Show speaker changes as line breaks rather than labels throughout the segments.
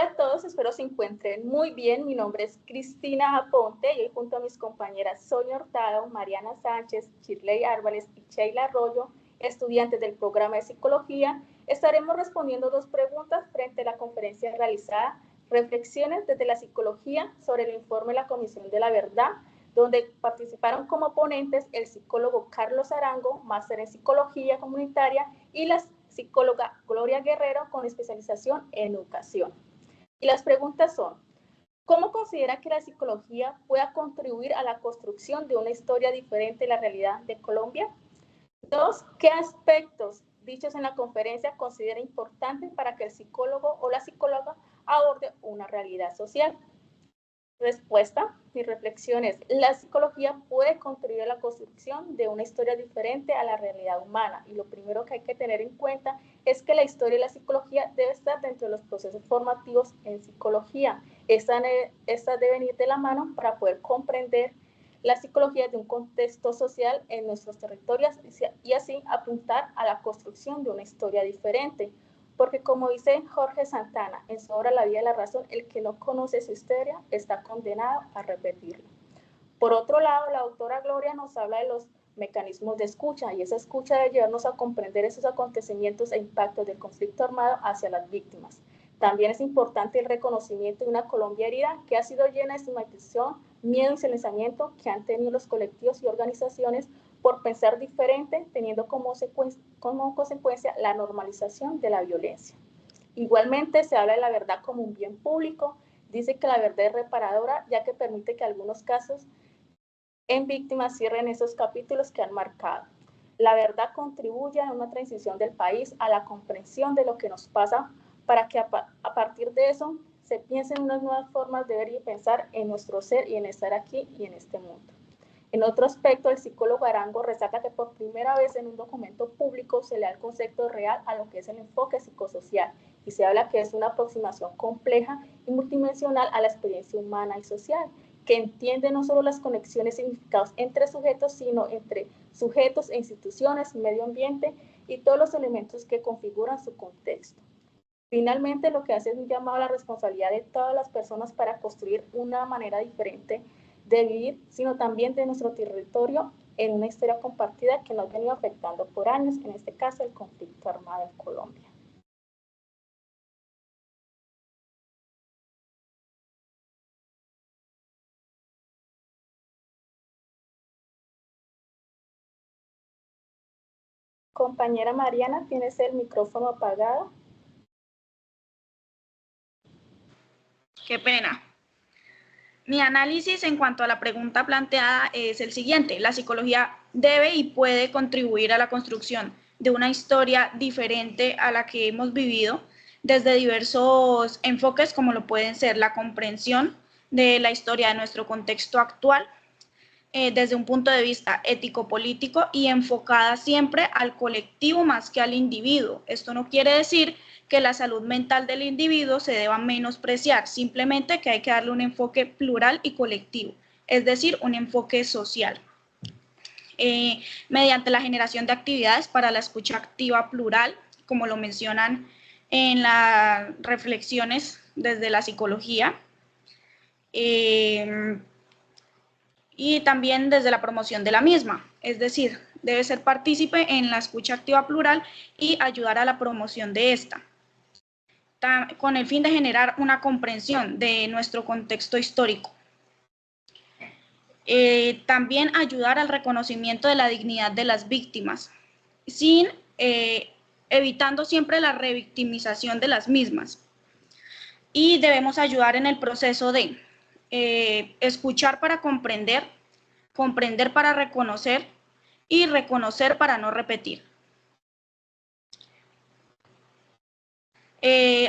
Hola a todos, espero se encuentren muy bien. Mi nombre es Cristina Aponte y hoy junto a mis compañeras Sonia Hurtado, Mariana Sánchez, Shirley Árvales y Sheila Arroyo, estudiantes del programa de Psicología, estaremos respondiendo 2 preguntas frente a la conferencia realizada, Reflexiones desde la Psicología sobre el informe de la Comisión de la Verdad, donde participaron como ponentes el psicólogo Carlos Arango, máster en Psicología Comunitaria, y la psicóloga Gloria Guerrero con especialización en educación. Y las preguntas son, ¿cómo considera que la psicología pueda contribuir a la construcción de una historia diferente de la realidad de Colombia? 2, ¿qué aspectos dichos en la conferencia considera importantes para que el psicólogo o la psicóloga aborde una realidad social? Respuesta, mi reflexión es, la psicología puede contribuir a la construcción de una historia diferente a la realidad humana y lo primero que hay que tener en cuenta es que la historia y la psicología debe estar dentro de los procesos formativos en psicología. Esta deben ir de la mano para poder comprender la psicología de un contexto social en nuestros territorios y así apuntar a la construcción de una historia diferente. Porque como dice Jorge Santana en su obra La vida y la razón, el que no conoce su historia está condenado a repetirla. Por otro lado, la doctora Gloria nos habla de los mecanismos de escucha y esa escucha debe llevarnos a comprender esos acontecimientos e impactos del conflicto armado hacia las víctimas. También es importante el reconocimiento de una Colombia herida que ha sido llena de estigmatización, miedo y silenciamiento que han tenido los colectivos y organizaciones por pensar diferente, teniendo como consecuencia la normalización de la violencia. Igualmente se habla de la verdad como un bien público, dice que la verdad es reparadora, ya que permite que algunos casos en víctimas cierren esos capítulos que han marcado. La verdad contribuye a una transición del país, a la comprensión de lo que nos pasa, para que a partir de eso se piensen unas nuevas formas de ver y pensar en nuestro ser y en estar aquí y en este mundo. En otro aspecto, el psicólogo Arango resalta que por primera vez en un documento público se le da el concepto real a lo que es el enfoque psicosocial y se habla que es una aproximación compleja y multidimensional a la experiencia humana y social, que entiende no solo las conexiones y significados entre sujetos, sino entre sujetos e instituciones, medio ambiente y todos los elementos que configuran su contexto. Finalmente, lo que hace es un llamado a la responsabilidad de todas las personas para construir una manera diferente de vivir, sino también de nuestro territorio en una historia compartida que nos ha venido afectando por años, en este caso el conflicto armado en Colombia. Compañera Mariana, ¿tienes el micrófono apagado?
Qué pena. Mi análisis en cuanto a la pregunta planteada es el siguiente. La psicología debe y puede contribuir a la construcción de una historia diferente a la que hemos vivido desde diversos enfoques, como lo pueden ser la comprensión de la historia de nuestro contexto actual, desde un punto de vista ético-político y enfocada siempre al colectivo más que al individuo. Esto no quiere decir que la salud mental del individuo se deba menospreciar, simplemente que hay que darle un enfoque plural y colectivo, es decir, un enfoque social. Mediante la generación de actividades para la escucha activa plural, como lo mencionan en las reflexiones desde la psicología, y también desde la promoción de la misma, es decir, debe ser partícipe en la escucha activa plural y ayudar a la promoción de esta, con el fin de generar una comprensión de nuestro contexto histórico. También ayudar al reconocimiento de la dignidad de las víctimas, evitando siempre la revictimización de las mismas. Y debemos ayudar en el proceso de escuchar para comprender, comprender para reconocer y reconocer para no repetir.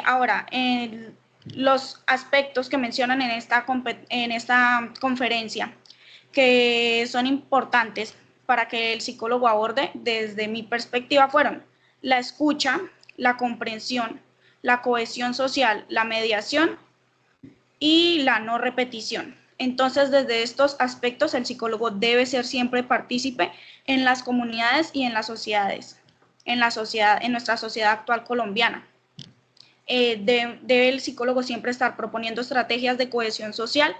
Ahora, los aspectos que mencionan en esta conferencia que son importantes para que el psicólogo aborde, desde mi perspectiva, fueron la escucha, la comprensión, la cohesión social, la mediación y la no repetición. Entonces, desde estos aspectos, el psicólogo debe ser siempre partícipe en las comunidades y en las sociedades, en nuestra sociedad actual colombiana. debe el psicólogo siempre estar proponiendo estrategias de cohesión social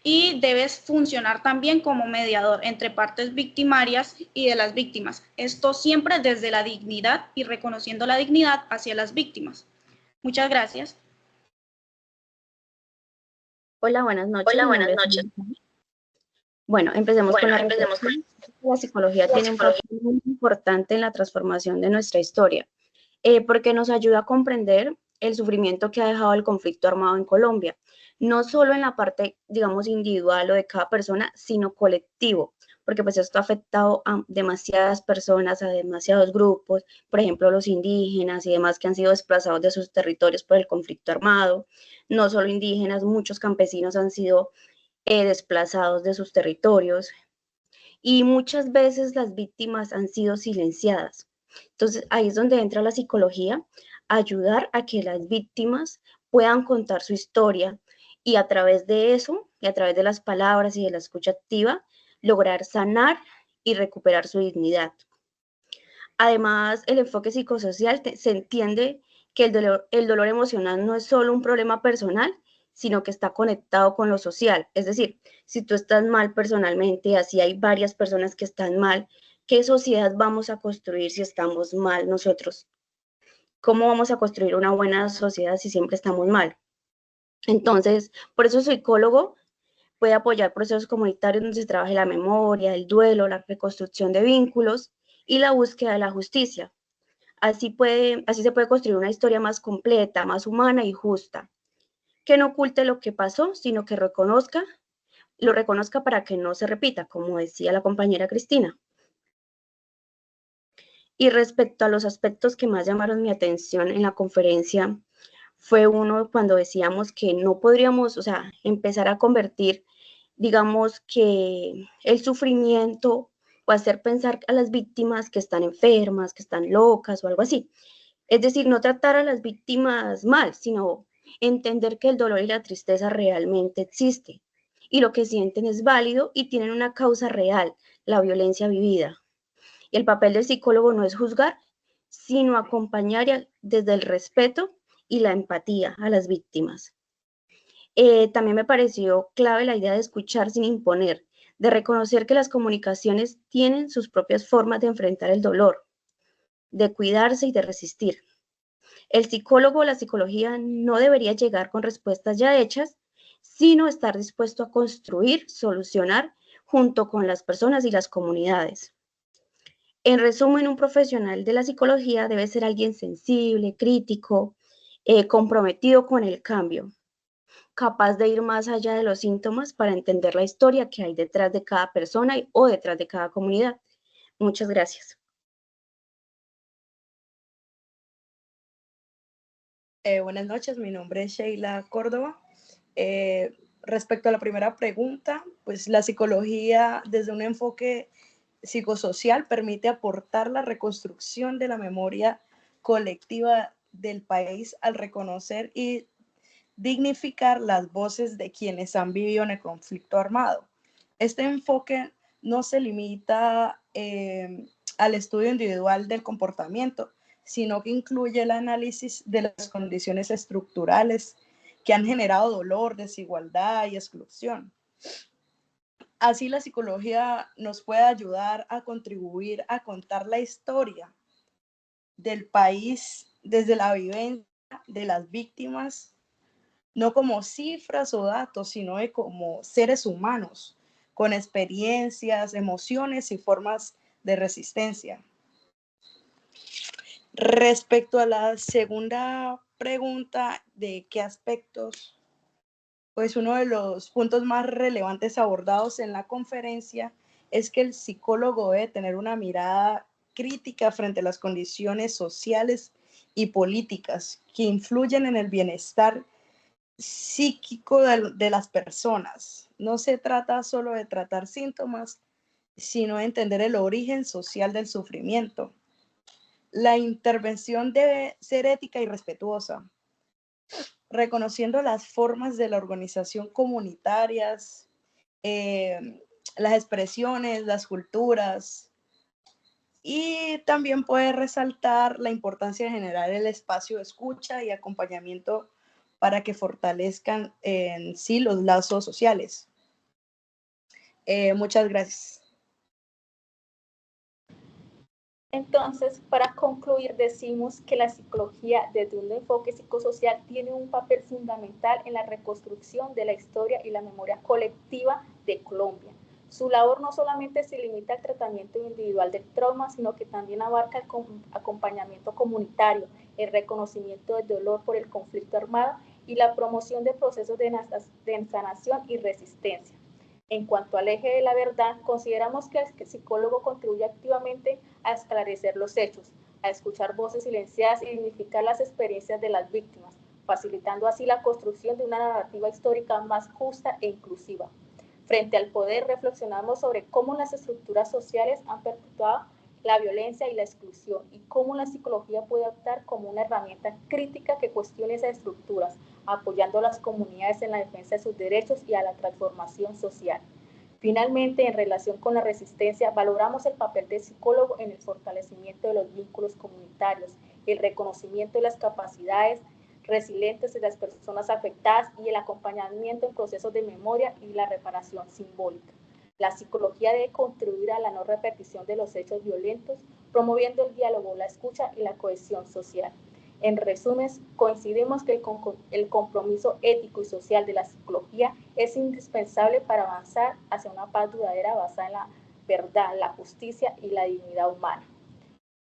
y debes funcionar también como mediador entre partes victimarias y de las víctimas. Esto siempre desde la dignidad y reconociendo la dignidad hacia las víctimas. Muchas gracias.
Hola, buenas noches. Mi nombre es Juliana. Bueno, empecemos con la reflexión. La psicología tiene un papel muy importante en la transformación de nuestra historia, porque nos ayuda a comprender el sufrimiento que ha dejado el conflicto armado en Colombia, no solo en la parte, digamos, individual o de cada persona, sino colectivo, porque pues esto ha afectado a demasiadas personas, a demasiados grupos, por ejemplo, los indígenas y demás que han sido desplazados de sus territorios por el conflicto armado. No solo indígenas, muchos campesinos han sido desplazados de sus territorios y muchas veces las víctimas han sido silenciadas. Entonces ahí es donde entra la psicología, ayudar a que las víctimas puedan contar su historia y a través de eso, y a través de las palabras y de la escucha activa, lograr sanar y recuperar su dignidad. Además, el enfoque psicosocial se entiende que el dolor emocional no es solo un problema personal, sino que está conectado con lo social. Es decir, si tú estás mal personalmente, así hay varias personas que están mal, ¿qué sociedad vamos a construir si estamos mal nosotros? ¿Cómo vamos a construir una buena sociedad si siempre estamos mal? Entonces, por eso el psicólogo puede apoyar procesos comunitarios donde se trabaje la memoria, el duelo, la reconstrucción de vínculos y la búsqueda de la justicia. Así se puede construir una historia más completa, más humana y justa, que no oculte lo que pasó, sino que lo reconozca para que no se repita, como decía la compañera Cristina. Y respecto a los aspectos que más llamaron mi atención en la conferencia, fue uno cuando decíamos que no podríamos, o sea, empezar a convertir, digamos, que el sufrimiento o hacer pensar a las víctimas que están enfermas, que están locas o algo así. Es decir, no tratar a las víctimas mal, sino entender que el dolor y la tristeza realmente existe y lo que sienten es válido y tienen una causa real, la violencia vivida. Y el papel del psicólogo no es juzgar, sino acompañar desde el respeto y la empatía a las víctimas. También me pareció clave la idea de escuchar sin imponer, de reconocer que las comunicaciones tienen sus propias formas de enfrentar el dolor, de cuidarse y de resistir. El psicólogo o la psicología no debería llegar con respuestas ya hechas, sino estar dispuesto a construir, solucionar junto con las personas y las comunidades. En resumen, un profesional de la psicología debe ser alguien sensible, crítico, comprometido con el cambio, capaz de ir más allá de los síntomas para entender la historia que hay detrás de cada persona o detrás de cada comunidad. Muchas gracias.
Buenas noches, mi nombre es Sheila Córdoba. Respecto a la primera pregunta, pues la psicología desde un enfoque psicosocial permite aportar la reconstrucción de la memoria colectiva del país al reconocer y dignificar las voces de quienes han vivido en el conflicto armado. Este enfoque no se limita al estudio individual del comportamiento, sino que incluye el análisis de las condiciones estructurales que han generado dolor, desigualdad y exclusión. Así la psicología nos puede ayudar a contribuir a contar la historia del país desde la vivencia de las víctimas, no como cifras o datos, sino como seres humanos, con experiencias, emociones y formas de resistencia. Respecto a la segunda pregunta de qué aspectos, pues uno de los puntos más relevantes abordados en la conferencia es que el psicólogo debe tener una mirada crítica frente a las condiciones sociales y políticas que influyen en el bienestar psíquico de las personas. No se trata solo de tratar síntomas, sino de entender el origen social del sufrimiento. La intervención debe ser ética y respetuosa, reconociendo las formas de la organización comunitarias, las expresiones, las culturas, Y también puede resaltar la importancia de generar el espacio de escucha y acompañamiento para que fortalezcan en sí los lazos sociales. Muchas gracias.
Entonces, para concluir, decimos que la psicología desde un enfoque psicosocial tiene un papel fundamental en la reconstrucción de la historia y la memoria colectiva de Colombia. Su labor no solamente se limita al tratamiento individual del trauma, sino que también abarca el acompañamiento comunitario, el reconocimiento del dolor por el conflicto armado y la promoción de procesos de sanación y resistencia. En cuanto al eje de la verdad, consideramos que el psicólogo contribuye activamente a esclarecer los hechos, a escuchar voces silenciadas y dignificar las experiencias de las víctimas, facilitando así la construcción de una narrativa histórica más justa e inclusiva. Frente al poder, reflexionamos sobre cómo las estructuras sociales han perpetuado la violencia y la exclusión y cómo la psicología puede actuar como una herramienta crítica que cuestione esas estructuras, apoyando a las comunidades en la defensa de sus derechos y a la transformación social. Finalmente, en relación con la resistencia, valoramos el papel del psicólogo en el fortalecimiento de los vínculos comunitarios, el reconocimiento de las capacidades resilientes de las personas afectadas y el acompañamiento en procesos de memoria y la reparación simbólica. La psicología debe contribuir a la no repetición de los hechos violentos, promoviendo el diálogo, la escucha y la cohesión social. En resumen, coincidimos que el compromiso ético y social de la psicología es indispensable para avanzar hacia una paz duradera basada en la verdad, la justicia y la dignidad humana.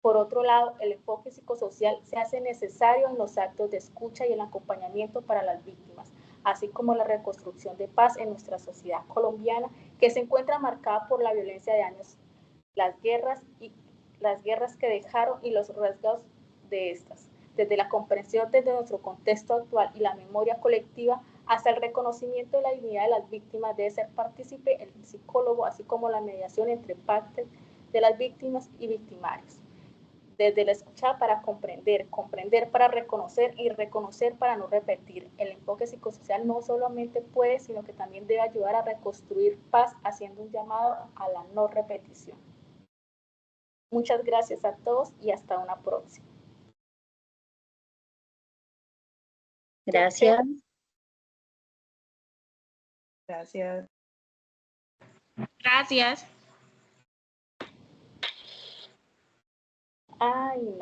Por otro lado, el enfoque psicosocial se hace necesario en los actos de escucha y el acompañamiento para las víctimas, así como la reconstrucción de paz en nuestra sociedad colombiana, que se encuentra marcada por la violencia de años, las guerras que dejaron y los rasgos de estas, desde la comprensión desde nuestro contexto actual y la memoria colectiva hasta el reconocimiento de la dignidad de las víctimas debe ser partícipe el psicólogo, así como la mediación entre partes de las víctimas y victimarios. Desde la escucha para comprender, comprender para reconocer y reconocer para no repetir. El enfoque psicosocial no solamente puede, sino que también debe ayudar a reconstruir paz, haciendo un llamado a la no repetición. Muchas gracias a todos y hasta una próxima.
Gracias.
Gracias.
Gracias.
Ay, no.